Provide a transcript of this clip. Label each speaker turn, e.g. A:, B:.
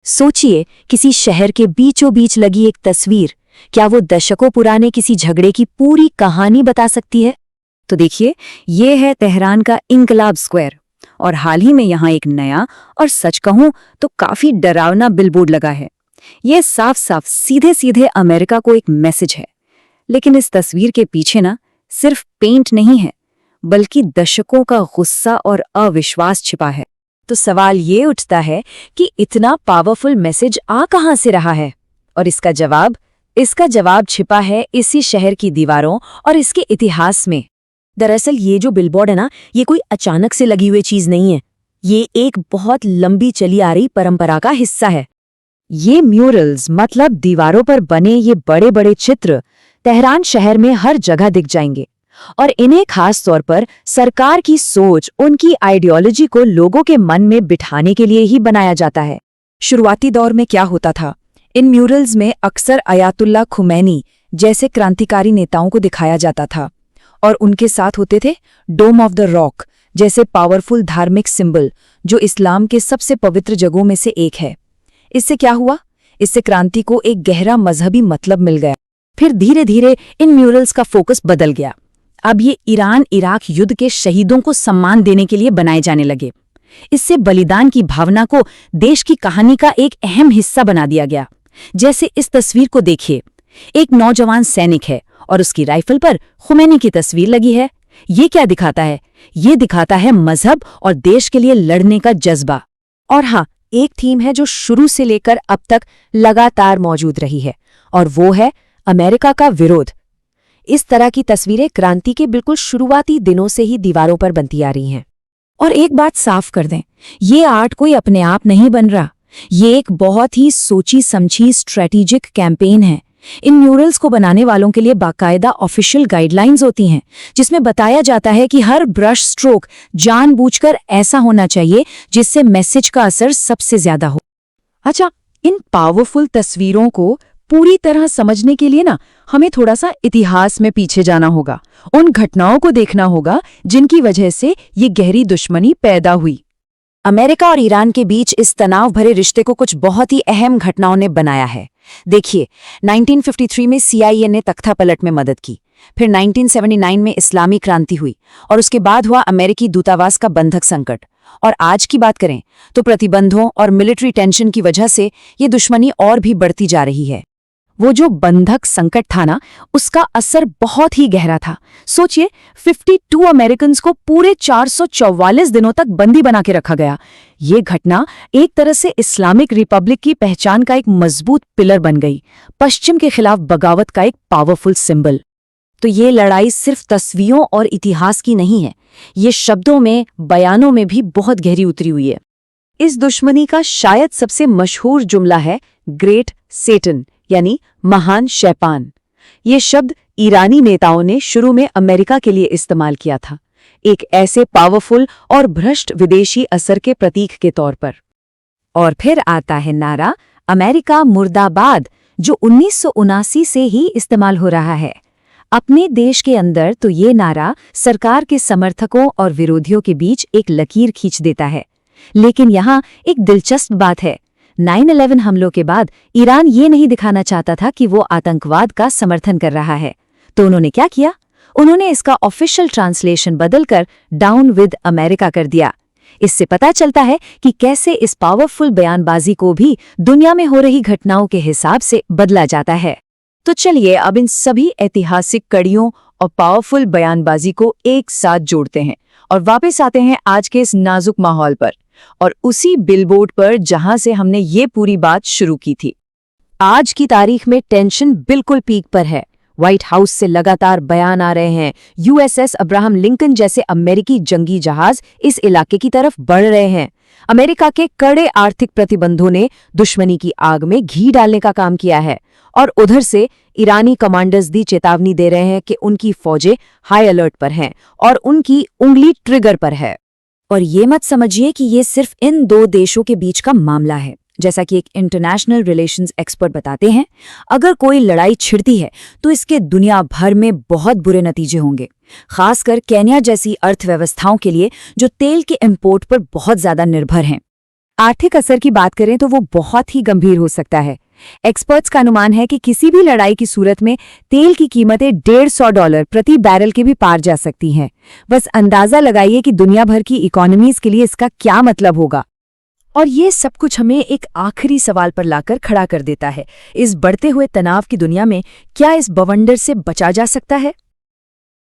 A: सोचिए, किसी शहर के बीचों बीच लगी एक तस्वीर, क्या वो दशकों पुराने किसी झगड़े की पूरी कहानी बता सकती है? तो देखिए, ये है तेहरान का इंकलाब स्क्वायर। और हाल ही में यहाँ एक नया और सच कहूं तो काफी डरावना बिलबोर्ड लगा है। ये साफ साफ सीधे सीधे अमेरिका को एक मैसेज है। लेकिन इस तस्वीर के पीछे ना सिर्फ पेंट नहीं है, बल्कि दशकों का गुस्सा और अविश्वास छिपा है। तो सवाल ये उठता है कि इतना पावरफुल मैसेज आ कहां से रहा है? और इसका जवाब छिपा है इसी शहर की दीवारों और इसके इतिहास में। दरअसल ये जो बिलबोर्ड है ना, ये कोई अचानक से लगी हुई चीज नहीं है। ये एक बहुत लंबी चली आ रही परंपरा का हिस्सा है। ये म्यूरल्स मतलब दीवारों पर बने ये बड़े बड़े चित्र तेहरान शहर में हर जगह दिख जाएंगे। और इन्हें खास तौर पर सरकार की सोच, उनकी आइडियोलॉजी को लोगों के मन में बिठाने के लिए ही बनाया जाता है। शुरुआती दौर में क्या होता था, इन म्यूरल्स में अक्सर अयातुल्ला खुमैनी जैसे क्रांतिकारी नेताओं को दिखाया जाता था, और उनके साथ होते थे डोम ऑफ द रॉक जैसे पावरफुल धार्मिक सिंबल, जो इस्लाम के सबसे पवित्र जगहों में से एक है। इससे क्या हुआ? इससे क्रांति को एक गहरा मजहबी मतलब मिल गया। फिर धीरे धीरे इन म्यूरल्स का फोकस बदल गया। अब ये ईरान इराक युद्ध के शहीदों को सम्मान देने के लिए बनाए जाने लगे। इससे बलिदान की भावना को देश की कहानी का एक अहम हिस्सा बना दिया गया। जैसे इस तस्वीर को देखिए, एक नौजवान सैनिक है और उसकी राइफल पर खुमैनी की तस्वीर लगी है। ये क्या दिखाता है? ये दिखाता है मजहब और देश के लिए लड़ने का जज्बा। और हाँ, एक थीम है जो शुरू से लेकर अब तक लगातार मौजूद रही है, और वो है अमेरिका का विरोध। इस तरह की तस्वीरें क्रांति के बिल्कुल शुरुआती दिनों से ही दीवारों पर बनती आ रही हैं। और एक बात साफ कर दें, ये आर्ट कोई अपने आप नहीं बन रहा। ये एक बहुत ही सोची समझी स्ट्रेटेजिक कैंपेन है। इन म्यूरल्स को बनाने वालों के लिए बाकायदा ऑफिशियल गाइडलाइंस होती हैं, जिसमें बताया जाता है कि हर ब्रश स्ट्रोक जानबूझकर ऐसा होना चाहिए जिससे मैसेज का असर सबसे ज्यादा हो। अच्छा, इन पावरफुल तस्वीरों को पूरी तरह समझने के लिए ना हमें थोड़ा सा इतिहास में पीछे जाना होगा। उन घटनाओं को देखना होगा जिनकी वजह से ये गहरी दुश्मनी पैदा हुई। अमेरिका और ईरान के बीच इस तनाव भरे रिश्ते को कुछ बहुत ही अहम घटनाओं ने बनाया है। देखिए, 1953 में CIA ने तख्ता पलट में मदद की। फिर 1979 में इस्लामी क्रांति हुई, और उसके बाद हुआ अमेरिकी दूतावास का बंधक संकट। और आज की बात करें तो प्रतिबंधों और मिलिट्री टेंशन की वजह से ये दुश्मनी और भी बढ़ती जा रही है। वो जो बंधक संकट था ना, उसका असर बहुत ही गहरा था। सोचिए, 52 अमेरिकन्स को पूरे 444 दिनों तक बंदी बना के रखा गया। ये घटना एक तरह से इस्लामिक रिपब्लिक की पहचान का एक मजबूत पिलर बन गई, पश्चिम के खिलाफ बगावत का एक पावरफुल सिंबल। तो ये लड़ाई सिर्फ तस्वीरों और इतिहास की नहीं है, ये शब्दों में, बयानों में भी बहुत गहरी उतरी हुई है। इस दुश्मनी का शायद सबसे मशहूर जुमला है ग्रेट सेटन, यानी महान शैतान। ये शब्द ईरानी नेताओं ने शुरू में अमेरिका के लिए इस्तेमाल किया था, एक ऐसे पावरफुल और भ्रष्ट विदेशी असर के प्रतीक के तौर पर। और फिर आता है नारा अमेरिका मुर्दाबाद, जो 1979 से ही इस्तेमाल हो रहा है। अपने देश के अंदर तो ये नारा सरकार के समर्थकों और विरोधियों के बीच एक लकीर खींच देता है। लेकिन यहाँ एक दिलचस्प बात है। 9/11 हमलों के बाद ईरान ये नहीं दिखाना चाहता था कि वो आतंकवाद का समर्थन कर रहा है। तो उन्होंने क्या किया? उन्होंने इसका ऑफिशियल ट्रांसलेशन बदलकर डाउन विद अमेरिका कर दिया। इससे पता चलता है कि कैसे इस पावरफुल बयानबाजी को भी दुनिया में हो रही घटनाओं के हिसाब से बदला जाता है। तो चलिए अब इन सभी ऐतिहासिक कड़ियों और पावरफुल बयानबाजी को एक साथ जोड़ते हैं और वापस आते हैं आज के इस नाजुक माहौल पर, और उसी बिलबोर्ड पर जहां से हमने ये पूरी बात शुरू की थी। आज की तारीख में टेंशन बिल्कुल पीक पर है। व्हाइट हाउस से लगातार बयान आ रहे हैं, USS अब्राहम लिंकन जैसे अमेरिकी जंगी जहाज इस इलाके की तरफ बढ़ रहे हैं। अमेरिका के कड़े आर्थिक प्रतिबंधों ने दुश्मनी की आग में घी डालने का काम किया है, और उधर से ईरानी कमांडर्स दी चेतावनी दे रहे हैं कि उनकी फौजें हाई अलर्ट पर हैं और उनकी उंगली ट्रिगर पर है। और ये मत समझिए कि ये सिर्फ इन दो देशों के बीच का मामला है। जैसा कि एक इंटरनेशनल रिलेशंस एक्सपर्ट बताते हैं, अगर कोई लड़ाई छिड़ती है तो इसके दुनिया भर में बहुत बुरे नतीजे होंगे, खासकर केन्या जैसी अर्थव्यवस्थाओं के लिए जो तेल के इंपोर्ट पर बहुत ज्यादा निर्भर हैं। आर्थिक असर की बात करें तो वो बहुत ही गंभीर हो सकता है। एक्सपर्ट्स का अनुमान है कि किसी भी लड़ाई की सूरत में तेल की कीमतें $150 प्रति बैरल के भी पार जा सकती हैं। बस अंदाजा लगाइए कि दुनिया भर की इकोनॉमीज के लिए इसका क्या मतलब होगा।
B: और ये सब कुछ हमें एक आखिरी सवाल पर लाकर खड़ा कर देता है। इस बढ़ते हुए तनाव की दुनिया में क्या इस बवंडर से बचा जा सकता है?